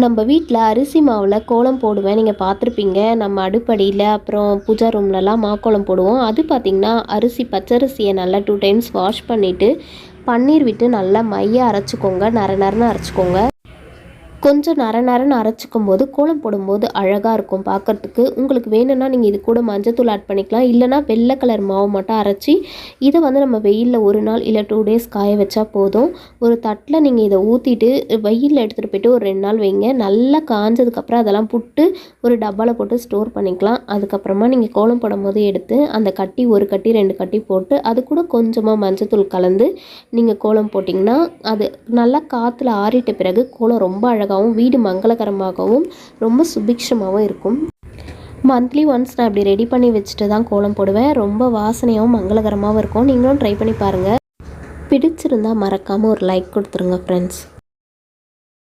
நம்ம வீட்டில் அரிசி மாவில் கோலம் போடுவேன், நீங்கள் பார்த்துருப்பீங்க. நம்ம அடுப்படியில் அப்புறம் பூஜா ரூம்லலாம் மாக்கோலம் போடுவோம். அது பார்த்திங்கன்னா அரிசி பச்சரிசியை நல்லா 2 டைம்ஸ் வாஷ் பண்ணிவிட்டு பன்னீர் விட்டு நல்லா மையாக அரைச்சிக்கோங்க, நர நரன்னு அரைச்சிக்கோங்க. கொஞ்சம் நர நரன்னு அரைச்சிக்கும் போது கோலம் போடும்போது அழகாக இருக்கும் பார்க்குறதுக்கு. உங்களுக்கு வேணும்னா நீங்கள் இது கூட மஞ்சத்தூள் ஆட் பண்ணிக்கலாம். இல்லைனா வெள்ளை கலர் மாவு மட்டும் அரைச்சி இதை வந்து நம்ம வெயிலில் 1 நாள் இல்லை 2 டேஸ் காய வச்சா போதும். ஒரு தட்டில் நீங்கள் இதை ஊற்றிட்டு வெயிலில் எடுத்துகிட்டு போய்ட்டு ஒரு 2 நாள் வைங்க. நல்லா காஞ்சதுக்கப்புறம் அதெல்லாம் புட்டு ஒரு டப்பாவில் போட்டு ஸ்டோர் பண்ணிக்கலாம். அதுக்கப்புறமா நீங்கள் கோலம் போடும்போது எடுத்து அந்த கட்டி 1 கட்டி 2 கட்டி போட்டு அது கூட கொஞ்சமாக மஞ்சத்தூள் கலந்து நீங்கள் கோலம் போட்டிங்கன்னா அது நல்லா காற்றுல ஆறிட்ட பிறகு கோலம் ரொம்ப அழகாகவும் வீடு மங்களகரமாகவும் ரொம்ப சுபிக்ஷமாகவும் இருக்கும். மந்த்லி ஒன்ஸ் நான் இப்படி ரெடி பண்ணி வச்சுட்டு தான் கோலம் போடுவேன். ரொம்ப வாசனையாகவும் மங்களகரமாகவும் இருக்கும். நீங்களும் ட்ரை பண்ணி பாருங்கள். பிடிச்சிருந்தால் மறக்காமல் ஒரு லைக் கொடுத்துருங்க ஃப்ரெண்ட்ஸ்.